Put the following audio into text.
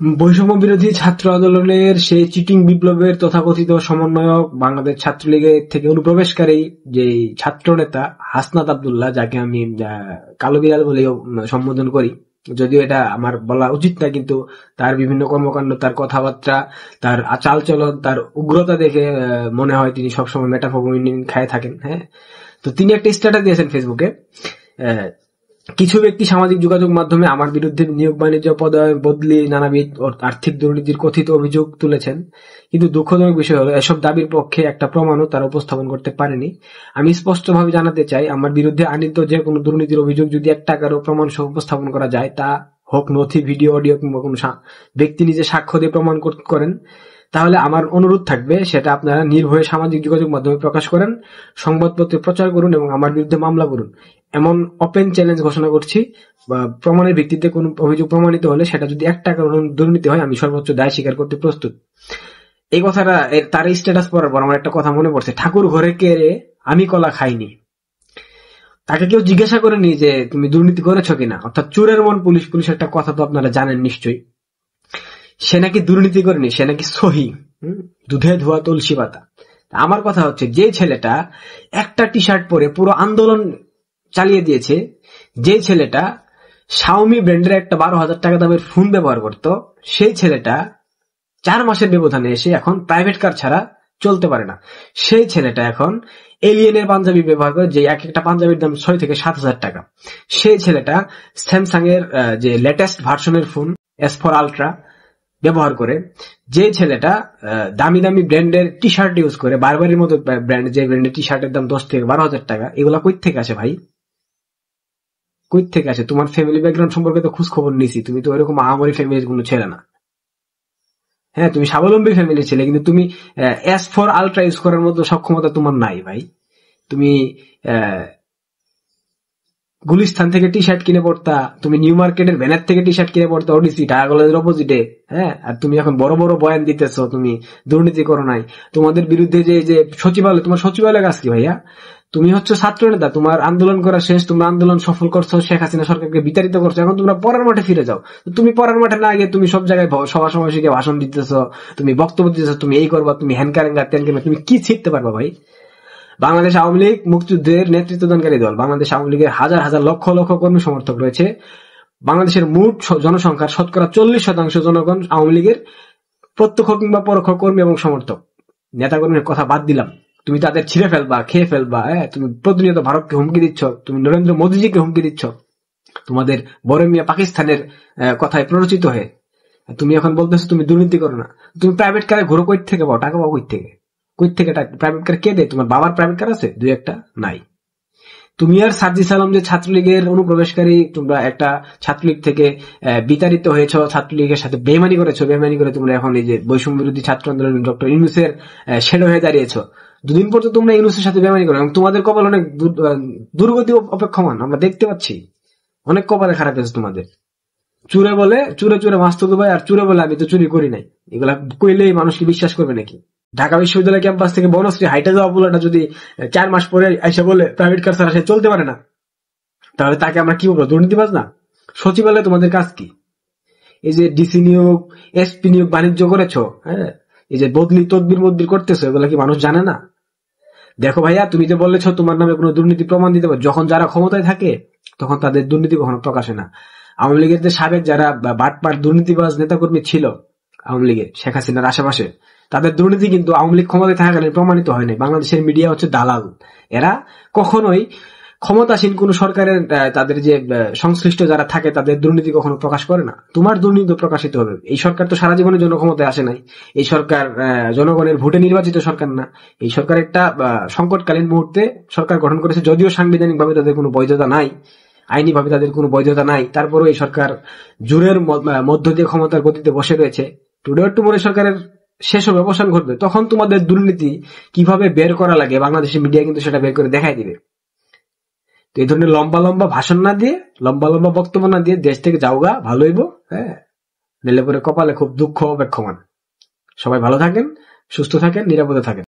বৈষম্য বিরোধী ছাত্র আন্দোলনের সেই চিটিং বিপ্লবের তথাকথিত সমন্বয়ক বাংলাদেশ ছাত্রলীগের থেকে অনুপ্রবেশকারী যে ছাত্র নেতা হাসনাত আব্দুল্লাহ, যাকে আমি কালো বিড়াল বলে সম্বোধন করি, যদিও এটা আমার বলা উচিত না, কিন্তু তার বিভিন্ন কর্মকাণ্ড, তার কথাবার্তা, তার চালচলন, তার উগ্রতা দেখে মনে হয় তিনি সবসময় মেটাফোমিন খায় থাকেন। হ্যাঁ, তো তিনি একটা স্ট্যাটাস দিয়েছেন ফেসবুকে। কিছু ব্যক্তি সামাজিক যোগাযোগ মাধ্যমে আমার বিরুদ্ধে নিয়োগ বাণিজ্য, পদোন্নতি, বদলি, নানাবিধ আর্থিক দুর্নীতির কথিত অভিযোগ তুলেছেন, কিন্তু দুঃখজনক বিষয় হলো এসব দাবির পক্ষে একটা প্রমাণও তারা উপস্থাপন করতে পারেনি। আমি স্পষ্টভাবে জানাতে চাই, আমার বিরুদ্ধে আনীত যে কোনো দুর্নীতির অভিযোগ যদি এক টাকারও প্রমাণ সহ উপস্থাপন করা যায়, তা হোক নথি, ভিডিও, অডিও কিংবা কোনো ব্যক্তি নিজে সাক্ষ্য দিয়ে প্রমাণ করেন, তাহলে আমার অনুরোধ থাকবে সেটা আপনারা নির্ভয়ে সামাজিক যোগাযোগ মাধ্যমে প্রকাশ করেন, সংবাদপত্রে প্রচার করুন এবং আমার বিরুদ্ধে মামলা করুন। এমন ওপেন চ্যালেঞ্জ ঘোষণা করছি। প্রমাণের ভিত্তিতে কোন অভিযোগ প্রমাণিত হলে সেটা যদি এক টাকার দুর্নীতি হয়, আমি সর্বোচ্চ দায় স্বীকার করতে প্রস্তুত। এই কথাটা, তার স্ট্যাটাস পড়ার পর আমার একটা কথা মনে পড়ছে, ঠাকুর ঘরে কেড়ে আমি কলা খাইনি। তাকে কেউ জিজ্ঞাসা করেনি যে তুমি দুর্নীতি করেছো কিনা, অর্থাৎ চোরের মন পুলিশ। পুলিশ একটা কথা তো আপনারা জানেন নিশ্চয়ই। সে নাকি দুর্নীতি করেনি, সে নাকি সহি, দুধে ধোয়া তুলসী পাতা। আমার কথা হচ্ছে, যে ছেলেটা একটা টি শার্ট পরে পুরো আন্দোলন চালিয়ে দিয়েছে, যে ছেলেটা শাওমি ব্র্যান্ডের একটা 12,000 টাকা দামের ফোন ব্যবহার করত, সেই ছেলেটা 4 মাসের ব্যবধানে এসে এখন প্রাইভেট কার ছাড়া চলতে পারে না। সেই ছেলেটা এখন এলিয়েনের পাঞ্জাবি ব্যবহার করে, যে এক একটা পাঞ্জাবির দাম 6 থেকে 7,000 টাকা। সেই ছেলেটা স্যামসাং এর যে লেটেস্ট ভার্সনের ফোন S4 আলট্রা ব্যবহার করে। যে ছেলেটা দামি দামি ব্র্যান্ডের টি শার্ট ইউজ করে, বারবারের মতো ব্র্যান্ড, যে ব্র্যান্ডের টি শার্টের দাম 10 থেকে 12,000 টাকা, এগুলা কই থেকে আসে ভাই? কই থেকে আসে? তোমার ফ্যামিলি ব্যাকগ্রাউন্ড সম্পর্কে তো খোঁজ খবর নিছি, তুমি তো এরকম আহামরি ফ্যামিলির কোনো ছেলে না। হ্যাঁ, তুমি স্বাবলম্বী ফ্যামিলি ছেলে, কিন্তু তুমি S4 আলট্রা ইউজ করার মতো সক্ষমতা তোমার নাই ভাই। তুমি গুলিস্তান থেকে টি শার্ট কিনে পড়তা, তুমি নিউ মার্কেটের ব্যানার থেকে টি শার্ট কিনে পড়তা, ওডিসি টাকা কলেজের অপোজিটে। হ্যাঁ, আর তুমি এখন বড় বড় বয়ান দিতেছো তুমি দুর্নীতি করো নাই। তোমাদের বিরুদ্ধে যে সচিবালয়, তোমার সচিবালয় কাজ কি ভাইয়া? তুমি হচ্ছে ছাত্র নেতা, তোমার আন্দোলন করা শেষ, তোমরা আন্দোলন সফল করছো, শেখ হাসিনা সরকারকে বিতাড়িত করছো, এখন তোমরা পড়ার মাঠে ফিরে যাও। তুমি পড়ার মাঠে না গিয়ে তুমি সব জায়গায় সভা সমাবেশে ভাষণ দিতেছো, তুমি বক্তব্য দিতেছো, তুমি এই করবা, তুমি হ্যান কারেঙ্গা তেন কেন, তুমি কি শিখতে পারবা ভাই? বাংলাদেশ আওয়ামী লীগ মুক্তিযুদ্ধের নেতৃত্বদানকারী দল। বাংলাদেশ আওয়ামী লীগের হাজার হাজার লক্ষ লক্ষ কর্মী সমর্থক রয়েছে। বাংলাদেশের মোট জনসংখ্যার শতকরা 40% জনগণ আওয়ামী লীগের প্রত্যক্ষ কিংবা পরোক্ষ কর্মী এবং সমর্থক। নেতাকর্মীর কথা বাদ দিলাম, তুমি তাদের ছিঁড়ে ফেলবা, খেয়ে ফেলবা। তুমি প্রতিনিয়ত ভারতকে হুমকি দিচ্ছ, তুমি নরেন্দ্র মোদীজিকে হুমকি দিচ্ছ, তোমাদের বড় মিয়া পাকিস্তানের কথায় প্ররোচিত হয়ে তুমি এখন বলতেছো তুমি দুর্নীতি করো না। তুমি প্রাইভেট কারে ঘুরো, কই থেকে পাও টাকা? পাও কই থেকে? প্রাইভেট কার কে দেয়? তোমার বাবার প্রাইভেট কার আছে? দুই একটা নাই। তুমি আর সার্জিস আলম যে ছাত্রলীগের অনুপ্রবেশকারী, তোমরা একটা ছাত্রলীগ থেকে বিতাড়িত হয়েছ, ছাত্রলীগের সাথে বেইমানি করেছো, বেইমানি করে তোমরা এখন এই যে বৈষম্য বিরোধী ছাত্র আন্দোলন ডক্টর ইউনূসের শ্যাডো হয়ে দাঁড়িয়েছ। দুদিন পর তো তোমরা ইউনূসের সাথে বেইমানি করো, এবং তোমাদের কপাল অনেক দুর্গতি অপেক্ষমান, আমরা দেখতে পাচ্ছি। অনেক কপালে খারাপ আছে তোমাদের। চুরে বলে চুরে চুরে মাছ তো ভাই, আর চুরে বলে আমি তো চুরি করি নাই, এগুলা কইলেই মানুষকে বিশ্বাস করবে নাকি? ঢাকা বিশ্ববিদ্যালয় ক্যাম্পাস থেকে বনশ্রী হাইটে যাওয়া পোলাটা যদি 4 মাস পরে এসে বলে প্রাইভেট কার ছাড়া সে চলতে পারে না, তাহলে তাকে আমরা কি বলবো? দুর্নীতিবাজ না? সচিবালয়ে তোমাদের কাজ কি? এই যে ডিসি নিয়োগ, এসপি নিয়োগ বাণিজ্য করেছো, হ্যাঁ, এই যে বদলি তদবির করতেছো, এগুলা কি মানুষ জানে না? দেখো ভাইয়া, তুমি যে বলেছো তোমার নামে কোনো দুর্নীতি প্রমাণ দিতে পারো, যখন যারা ক্ষমতায় থাকে তখন তাদের দুর্নীতি কখনো প্রকাশে না। আওয়ামী লীগের যে সাবেক যারা বাটপার দুর্নীতিবাজ নেতাকর্মী ছিল আওয়ামী লীগের, শেখ হাসিনার আশেপাশে, তাদের দুর্নীতি কিন্তু আওয়ামী লীগ ক্ষমতায় থাকাকালীন প্রমাণিত হয়নি। বাংলাদেশের মিডিয়া হচ্ছে দালাল। এরা কখনোই ক্ষমতাসীন কোন সরকারের তাদের যে সংশ্লিষ্ট যারা থাকে তাদের দুর্নীতি কখনো প্রকাশ করে না। তোমার দুর্নীতি প্রকাশিত হবে। এই সরকার তো সারা জীবনে জনক্ষমতায় আসে নাই। এই সরকার জনগণের ভোটে নির্বাচিত সরকার না। এই সরকার একটা সংকটকালীন মুহূর্তে সরকার গঠন করেছে, যদিও সাংবিধানিক ভাবে তাদের কোনো বৈধতা নাই, আইনি ভাবে তাদের কোনো বৈধতা নাই, তারপরেও এই সরকার জোরের মধ্য দিয়ে ক্ষমতার গতিতে বসে রয়েছে। টুডে অর টুমোরো সরকারের শেষ হবে, অবসান ঘটবে, তখন তোমাদের দুর্নীতি কিভাবে বের করা লাগে বাংলাদেশের মিডিয়া কিন্তু সেটা বের করে দেখাই দিবে। তো এই ধরনের লম্বা লম্বা ভাষণ না দিয়ে, লম্বা লম্বা বক্তব্য না দিয়ে দেশ থেকে যাওগা, ভালো হইব। হ্যাঁ, নিলে পরে কপালে খুব দুঃখ অপেক্ষমান। সবাই ভালো থাকেন, সুস্থ থাকেন, নিরাপদে থাকেন।